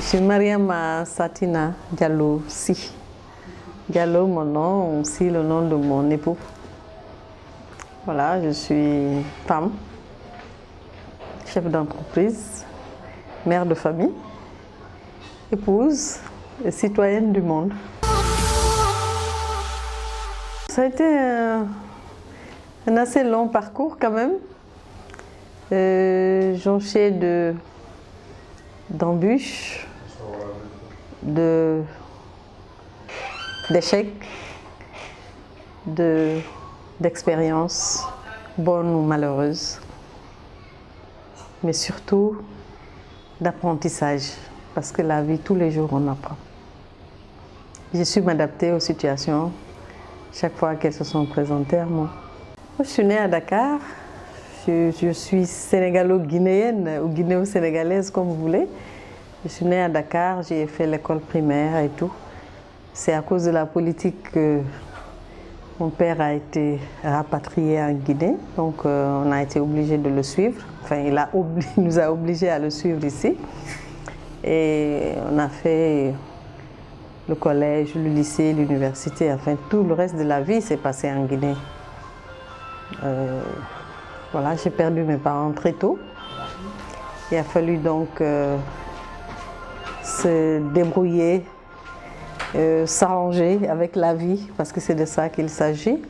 suis Mariama Satina Diallo Sy. Diallo, mon nom, aussi le nom de mon époux. Voilà, je suis femme, chef d'entreprise, mère de famille, épouse et citoyenne du monde. Ça a été un assez long parcours quand même, jonché d'embûches, d'échecs, d'expériences, bonnes ou malheureuses, mais surtout d'apprentissage, parce que la vie, tous les jours, on apprend. J'ai su m'adapter aux situations chaque fois qu'elles se sont présentées à moi. Moi, je suis née à Dakar, je suis sénégalo-guinéenne ou guinéo-sénégalaise, comme vous voulez. Je suis née à Dakar, j'ai fait l'école primaire et tout. C'est à cause de la politique que mon père a été rapatrié en Guinée, donc on a été obligé de le suivre. Enfin, il nous a obligés à le suivre ici. Et on a fait le collège, le lycée, l'université, enfin tout le reste de la vie s'est passé en Guinée. Voilà, j'ai perdu mes parents très tôt. Il a fallu donc se débrouiller, s'arranger avec la vie, parce que c'est de ça qu'il s'agit,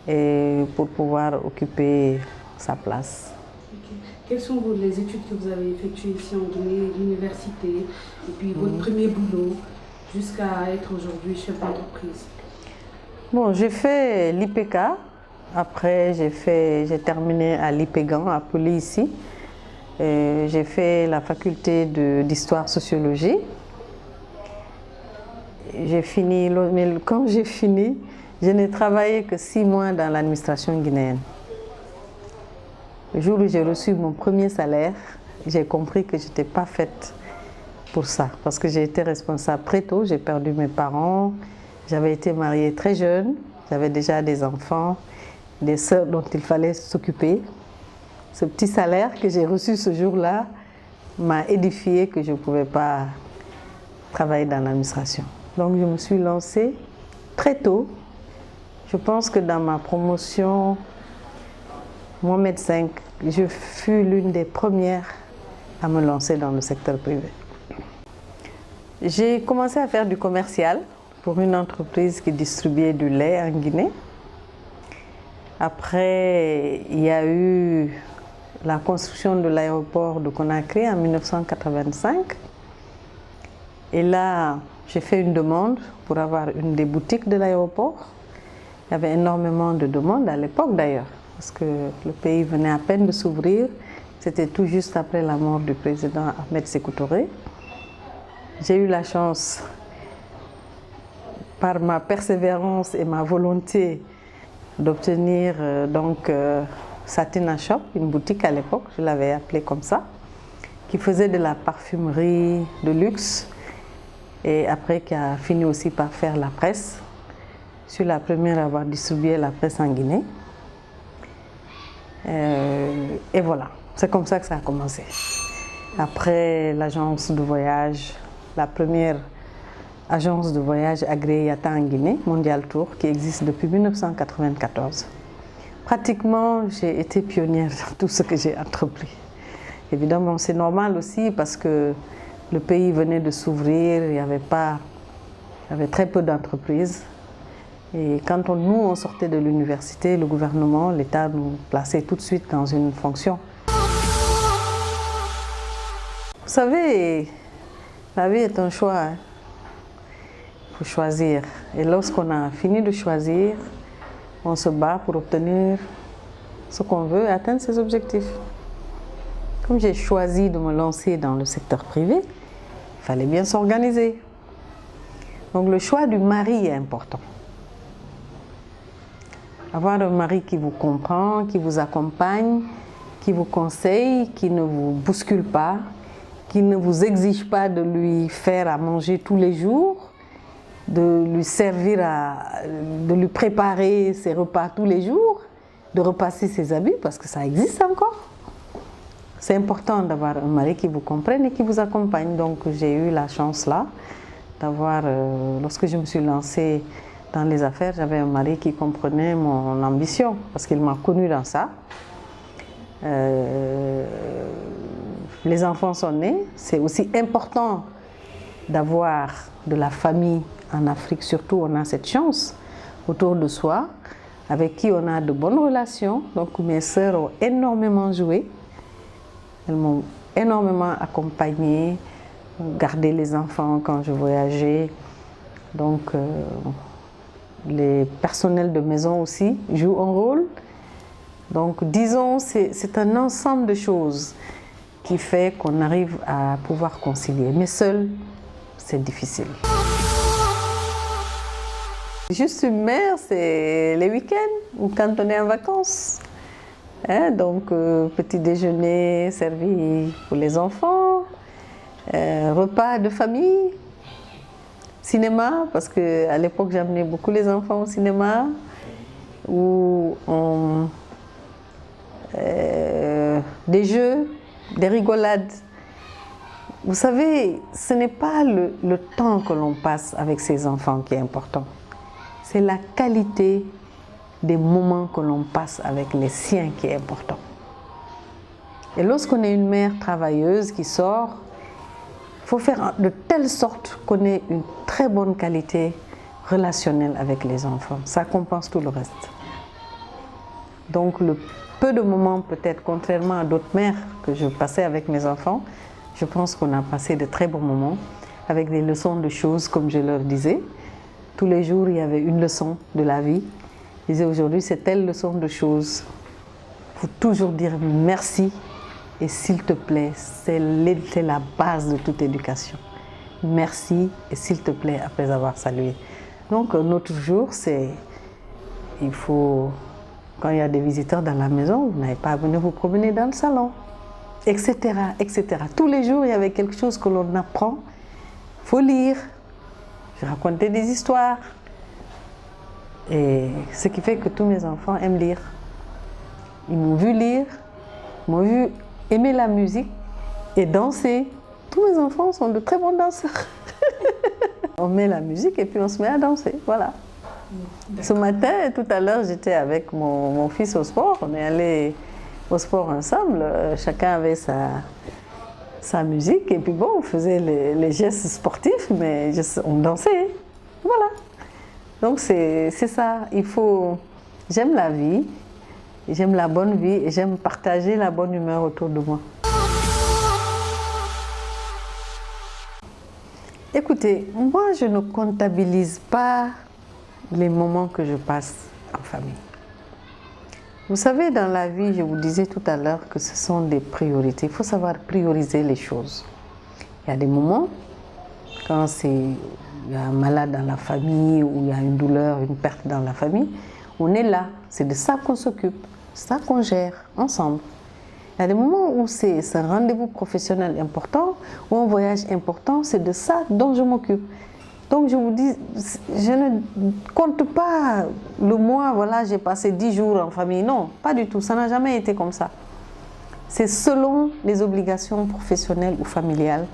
et pour pouvoir occuper sa place. Okay. Quelles sont les études que vous avez effectuées ici en Guinée, l'université, et puis votre premier boulot, jusqu'à être aujourd'hui chef d'entreprise? Bon, j'ai fait l'IPK, après j'ai terminé à l'IPEGAN, appelé ici. J'ai fait la faculté d'histoire-sociologie. J'ai fini, mais quand j'ai fini, je n'ai travaillé que 6 mois dans l'administration guinéenne. Le jour où j'ai reçu mon premier salaire, j'ai compris que je n'étais pas faite pour ça, parce que j'ai été responsable très tôt, j'ai perdu mes parents, j'avais été mariée très jeune, j'avais déjà des enfants, des sœurs dont il fallait s'occuper. Ce petit salaire que j'ai reçu ce jour-là m'a édifié que je ne pouvais pas travailler dans l'administration. Donc je me suis lancée très tôt. Je pense que dans ma promotion, mon médecin, je fus l'une des premières à me lancer dans le secteur privé. J'ai commencé à faire du commercial pour une entreprise qui distribuait du lait en Guinée. Après, il y a eu la construction de l'aéroport de Conakry en 1985. Et là, j'ai fait une demande pour avoir une des boutiques de l'aéroport. Il y avait énormément de demandes à l'époque d'ailleurs, parce que le pays venait à peine de s'ouvrir. C'était tout juste après la mort du président Ahmed Sékou Touré. J'ai eu la chance, par ma persévérance et ma volonté, d'obtenir Satina Shop, une boutique à l'époque, je l'avais appelée comme ça, qui faisait de la parfumerie de luxe et après qui a fini aussi par faire la presse. Je suis la première à avoir distribué la presse en Guinée. Et voilà, c'est comme ça que ça a commencé. Après l'agence de voyage, la première agence de voyage agréée Yata en Guinée, Mondial Tour, qui existe depuis 1994. Pratiquement, j'ai été pionnière dans tout ce que j'ai entrepris. Évidemment, c'est normal aussi parce que le pays venait de s'ouvrir, il y avait très peu d'entreprises. Et quand nous, on sortait de l'université, le gouvernement, l'État nous plaçait tout de suite dans une fonction. Vous savez, la vie est un choix. Hein. Il faut choisir. Et lorsqu'on a fini de choisir, on se bat pour obtenir ce qu'on veut et atteindre ses objectifs. Comme j'ai choisi de me lancer dans le secteur privé, il fallait bien s'organiser. Donc le choix du mari est important. Avoir un mari qui vous comprend, qui vous accompagne, qui vous conseille, qui ne vous bouscule pas, qui ne vous exige pas de lui faire à manger tous les jours, de lui servir de lui préparer ses repas tous les jours, de repasser ses habits, parce que ça existe encore. c'est important d'avoir un mari qui vous comprenne et qui vous accompagne. Donc j'ai eu la chance là d'avoir, lorsque je me suis lancée dans les affaires, j'avais un mari qui comprenait mon ambition parce qu'il m'a connue dans ça. Les enfants sont nés, c'est aussi important d'avoir de la famille en Afrique, surtout on a cette chance autour de soi, avec qui on a de bonnes relations. Donc mes sœurs ont énormément joué, elles m'ont énormément accompagnée, gardé les enfants quand je voyageais. Donc les personnels de maison aussi jouent un rôle. Donc disons, c'est un ensemble de choses qui fait qu'on arrive à pouvoir concilier. Mais seul, c'est difficile. Juste une mère, c'est les week-ends ou quand on est en vacances. Hein, donc petit déjeuner servi pour les enfants, repas de famille, cinéma, parce qu'à l'époque j'amenais beaucoup les enfants au cinéma, où des jeux, des rigolades. Vous savez, ce n'est pas le temps que l'on passe avec ses enfants qui est important. C'est la qualité des moments que l'on passe avec les siens qui est important. Et lorsqu'on est une mère travailleuse qui sort, il faut faire de telle sorte qu'on ait une très bonne qualité relationnelle avec les enfants. Ça compense tout le reste. Donc le peu de moments peut-être, contrairement à d'autres mères que je passais avec mes enfants, je pense qu'on a passé de très bons moments avec des leçons de choses comme je leur disais. Tous les jours, il y avait une leçon de la vie. Je disais aujourd'hui, c'est telle leçon de choses. Il faut toujours dire merci et s'il te plaît, c'est la base de toute éducation. Merci et s'il te plaît après avoir salué. Donc un autre jour, il faut, quand il y a des visiteurs dans la maison, vous n'avez pas à venir vous promener dans le salon, etc., etc. Tous les jours, il y avait quelque chose que l'on apprend. Il faut lire. Je racontais des histoires. Et ce qui fait que tous mes enfants aiment lire. Ils m'ont vu lire, ils m'ont vu aimer la musique et danser. Tous mes enfants sont de très bons danseurs. On met la musique et puis on se met à danser, voilà. Ce matin, tout à l'heure, j'étais avec mon fils au sport. On est allé au sport ensemble. Chacun avait sa musique et puis bon, on faisait les gestes sportifs, mais on dansait. Voilà. Donc c'est ça. J'aime la vie, j'aime la bonne vie et j'aime partager la bonne humeur autour de moi. Écoutez, moi je ne comptabilise pas les moments que je passe en famille. Vous savez, dans la vie, je vous disais tout à l'heure que ce sont des priorités. Il faut savoir prioriser les choses. Il y a des moments, quand il y a un malade dans la famille ou il y a une douleur, une perte dans la famille, on est là. C'est de ça qu'on s'occupe, ça qu'on gère ensemble. Il y a des moments où c'est un rendez-vous professionnel important ou un voyage important, c'est de ça dont je m'occupe. Donc je vous dis, je ne compte pas le mois, voilà, j'ai passé 10 jours en famille. Non, pas du tout, ça n'a jamais été comme ça. C'est selon les obligations professionnelles ou familiales.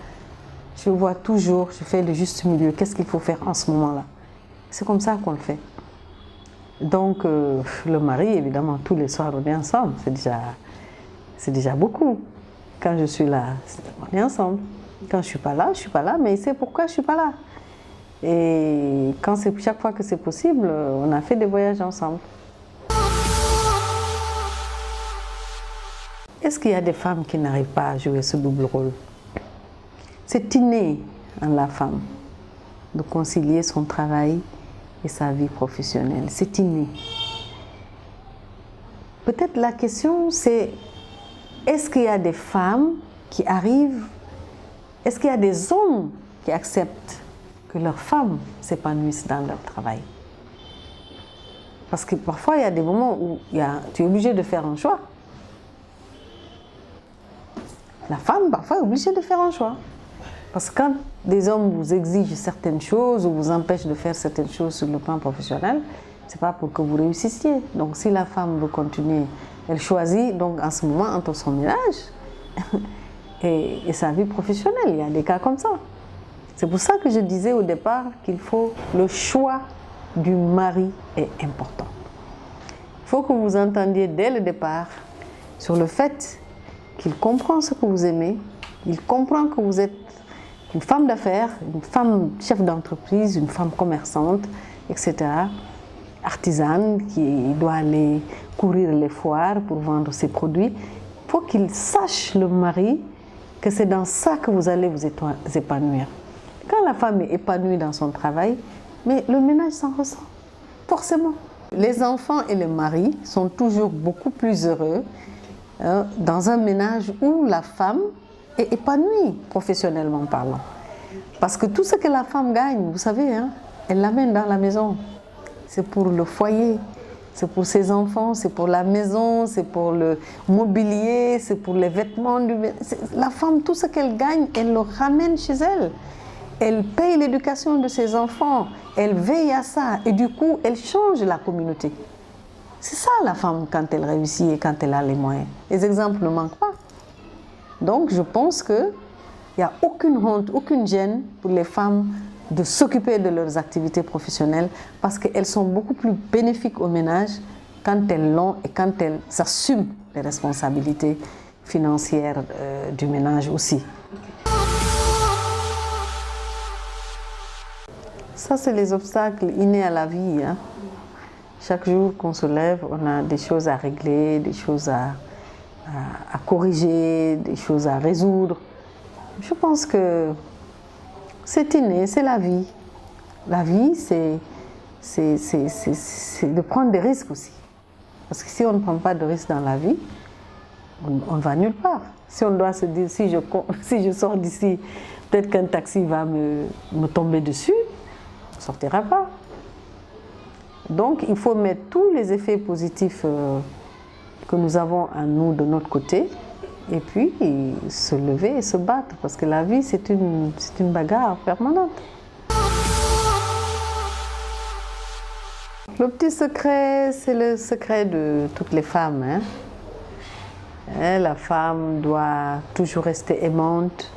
Je vois toujours, je fais le juste milieu. Qu'est-ce qu'il faut faire en ce moment-là? C'est comme ça qu'on le fait. Donc le mari, évidemment, tous les soirs on est ensemble. C'est déjà beaucoup. Quand je suis là, on est ensemble. Quand je ne suis pas là, mais il sait pourquoi je ne suis pas là. Et chaque fois que c'est possible, on a fait des voyages ensemble. Est-ce qu'il y a des femmes qui n'arrivent pas à jouer ce double rôle? C'est inné en la femme de concilier son travail et sa vie professionnelle. C'est inné. Peut-être la question c'est, est-ce qu'il y a des femmes qui arrivent, est-ce qu'il y a des hommes qui acceptent que leurs femmes s'épanouissent dans leur travail? Parce que parfois, il y a des moments où tu es obligé de faire un choix. La femme, parfois, est obligée de faire un choix. Parce que quand des hommes vous exigent certaines choses ou vous empêchent de faire certaines choses sur le plan professionnel, ce n'est pas pour que vous réussissiez. Donc, si la femme veut continuer, elle choisit, donc en ce moment, entre son ménage et sa vie professionnelle. Il y a des cas comme ça. C'est pour ça que je disais au départ qu'il faut, le choix du mari est important. Il faut que vous entendiez dès le départ sur le fait qu'il comprend ce que vous aimez, il comprend que vous êtes une femme d'affaires, une femme chef d'entreprise, une femme commerçante, etc., artisane qui doit aller courir les foires pour vendre ses produits. Il faut qu'il sache, le mari, que c'est dans ça que vous allez vous épanouir. Quand la femme est épanouie dans son travail, mais le ménage s'en ressent, forcément. Les enfants et le mari sont toujours beaucoup plus heureux dans un ménage où la femme est épanouie, professionnellement parlant. Parce que tout ce que la femme gagne, vous savez, elle l'amène dans la maison. C'est pour le foyer, c'est pour ses enfants, c'est pour la maison, c'est pour le mobilier, c'est pour les vêtements. La femme, tout ce qu'elle gagne, elle le ramène chez elle. Elle paye l'éducation de ses enfants, elle veille à ça et du coup, elle change la communauté. C'est ça la femme quand elle réussit et quand elle a les moyens. Les exemples ne manquent pas. Donc je pense qu'il n'y a aucune honte, aucune gêne pour les femmes de s'occuper de leurs activités professionnelles parce qu'elles sont beaucoup plus bénéfiques au ménage quand elles l'ont et quand elles assument les responsabilités financières du ménage aussi. Ça, c'est les obstacles innés à la vie. Chaque jour qu'on se lève, on a des choses à régler, des choses à corriger, des choses à résoudre. Je pense que c'est inné, c'est la vie. La vie, c'est de prendre des risques aussi. Parce que si on ne prend pas de risques dans la vie, on ne va nulle part. Si on doit se dire, si je sors d'ici, peut-être qu'un taxi va me tomber dessus, on ne sortira pas. Donc, il faut mettre tous les effets positifs que nous avons à nous de notre côté et puis se lever et se battre parce que la vie, c'est une bagarre permanente. Le petit secret, c'est le secret de toutes les femmes. La femme doit toujours rester aimante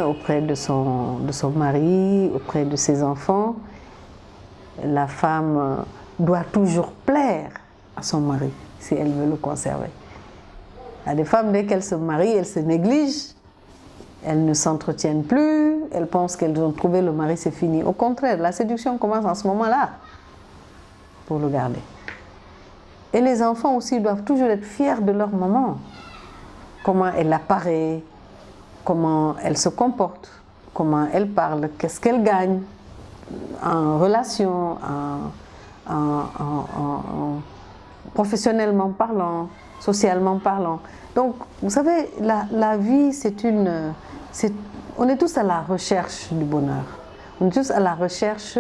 auprès de son mari, auprès de ses enfants. La femme doit toujours plaire à son mari si elle veut le conserver. Il y a des femmes, dès qu'elles se marient, elles se négligent, elles ne s'entretiennent plus, elles pensent qu'elles ont trouvé le mari, c'est fini. Au contraire, la séduction commence en ce moment-là pour le garder. Et les enfants aussi doivent toujours être fiers de leur maman. Comment elle apparaît, comment elle se comporte, comment elle parle, qu'est-ce qu'elle gagne en relation, professionnellement parlant, socialement parlant. Donc, vous savez, la vie, on est tous à la recherche du bonheur. On est tous à la recherche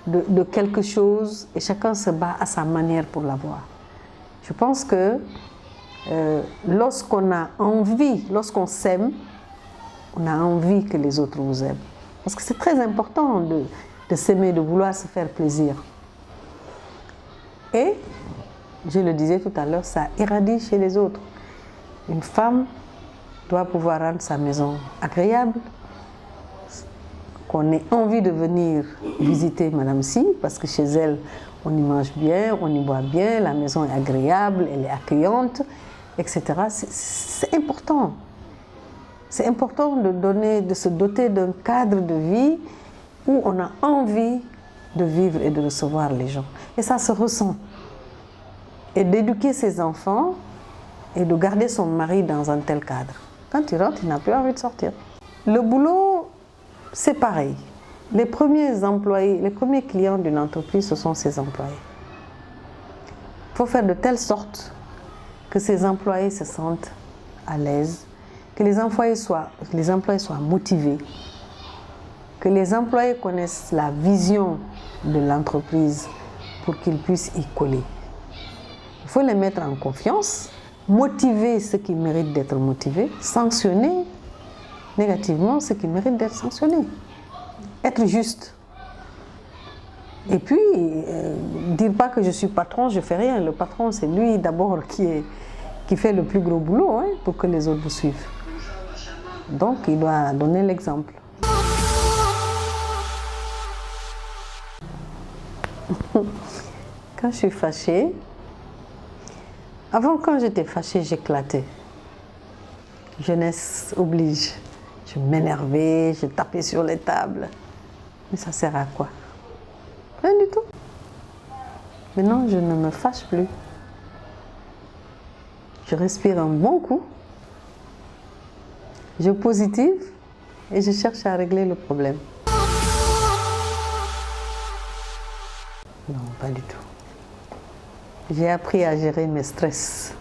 de quelque chose et chacun se bat à sa manière pour l'avoir. Je pense que lorsqu'on a envie, lorsqu'on s'aime, on a envie que les autres vous aiment. Parce que c'est très important de s'aimer, de vouloir se faire plaisir. Et, je le disais tout à l'heure, ça irradie chez les autres. Une femme doit pouvoir rendre sa maison agréable, qu'on ait envie de venir visiter Madame Si, parce que chez elle, on y mange bien, on y boit bien, la maison est agréable, elle est accueillante, etc. C'est important. C'est important de se doter d'un cadre de vie où on a envie de vivre et de recevoir les gens. Et ça se ressent. Et d'éduquer ses enfants et de garder son mari dans un tel cadre. Quand il rentre, il n'a plus envie de sortir. Le boulot, c'est pareil. Les premiers employés, les premiers clients d'une entreprise, ce sont ses employés. Il faut faire de telle sorte que ses employés se sentent à l'aise, que les employés soient motivés, que les employés connaissent la vision de l'entreprise pour qu'ils puissent y coller. Il faut les mettre en confiance, motiver ceux qui méritent d'être motivés, sanctionner négativement ceux qui méritent d'être sanctionnés. Être juste. Et puis, dire pas que je suis patron, je fais rien. Le patron, c'est lui d'abord qui qui fait le plus gros boulot hein, pour que les autres vous suivent. Donc, il doit donner l'exemple. Quand je suis fâchée, avant quand j'étais fâchée, j'éclatais. Jeunesse oblige. Je m'énervais, je tapais sur les tables. Mais ça sert à quoi? Rien du tout. Maintenant, je ne me fâche plus. Je respire un bon coup. Je positive et je cherche à régler le problème. Non, pas du tout. J'ai appris à gérer mes stress.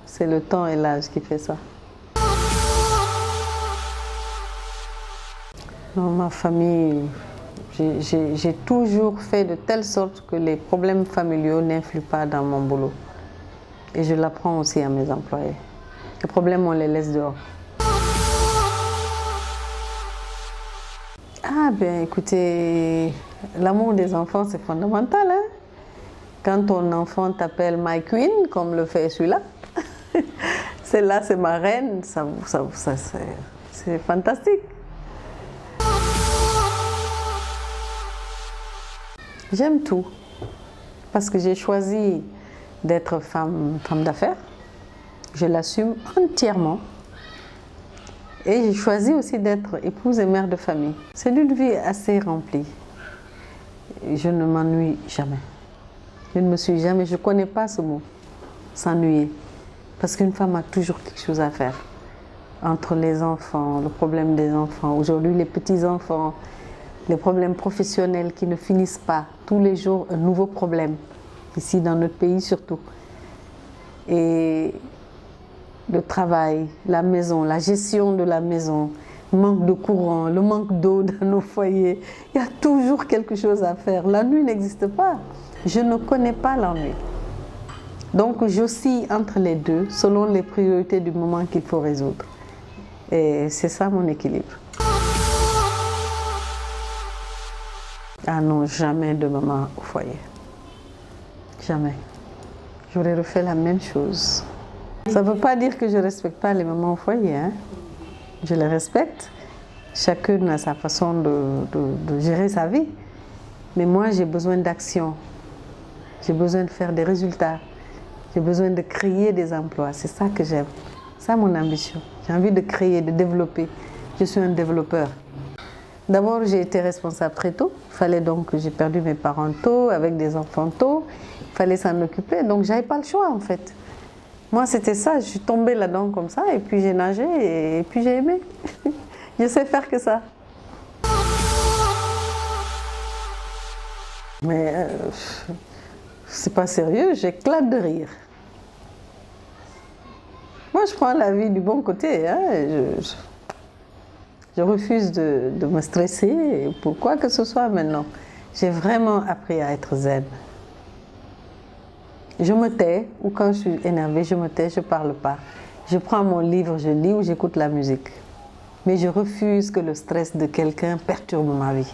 C'est le temps et l'âge qui fait ça. Dans ma famille, j'ai toujours fait de telle sorte que les problèmes familiaux n'influent pas dans mon boulot. Et je l'apprends aussi à mes employés. Les problèmes, on les laisse dehors. Ah ben écoutez, l'amour des enfants c'est fondamental. Hein? Quand ton enfant t'appelle My Queen, comme le fait celui-là, celle-là c'est ma reine, c'est fantastique. J'aime tout, parce que j'ai choisi d'être femme d'affaires. Je l'assume entièrement. Et j'ai choisi aussi d'être épouse et mère de famille. C'est une vie assez remplie. Je ne m'ennuie jamais. Je ne me suis jamais, je ne connais pas ce mot, s'ennuyer. Parce qu'une femme a toujours quelque chose à faire. Entre les enfants, le problème des enfants, aujourd'hui les petits-enfants, les problèmes professionnels qui ne finissent pas. Tous les jours, un nouveau problème. Ici, dans notre pays surtout. Et le travail, la maison, la gestion de la maison, le manque de courant, le manque d'eau dans nos foyers. Il y a toujours quelque chose à faire. L'ennui n'existe pas. Je ne connais pas l'ennui. Donc j'oscille entre les deux selon les priorités du moment qu'il faut résoudre. Et c'est ça mon équilibre. Ah non, jamais de maman au foyer. Jamais. J'aurais refait la même chose. Ça ne veut pas dire que je ne respecte pas les mamans au foyer. Hein. Je les respecte. Chacune a sa façon de gérer sa vie. Mais moi, j'ai besoin d'action. J'ai besoin de faire des résultats. J'ai besoin de créer des emplois. C'est ça que j'aime. C'est mon ambition. J'ai envie de créer, de développer. Je suis un développeur. D'abord, j'ai été responsable très tôt. Il fallait donc que j'ai perdu mes parents tôt, avec des enfants tôt. Il fallait s'en occuper. Donc, je n'avais pas le choix, en fait. Moi, c'était ça. Je suis tombée là-dedans comme ça. Et puis, j'ai nagé. Et puis, j'ai aimé. Je sais faire que ça. Mais c'est pas sérieux. J'éclate de rire. Moi, je prends la vie du bon côté. Hein. Je refuse de me stresser pour quoi que ce soit maintenant. J'ai vraiment appris à être zen. Je me tais, ou quand je suis énervée, je me tais, je ne parle pas. Je prends mon livre, je lis ou j'écoute la musique. Mais je refuse que le stress de quelqu'un perturbe ma vie.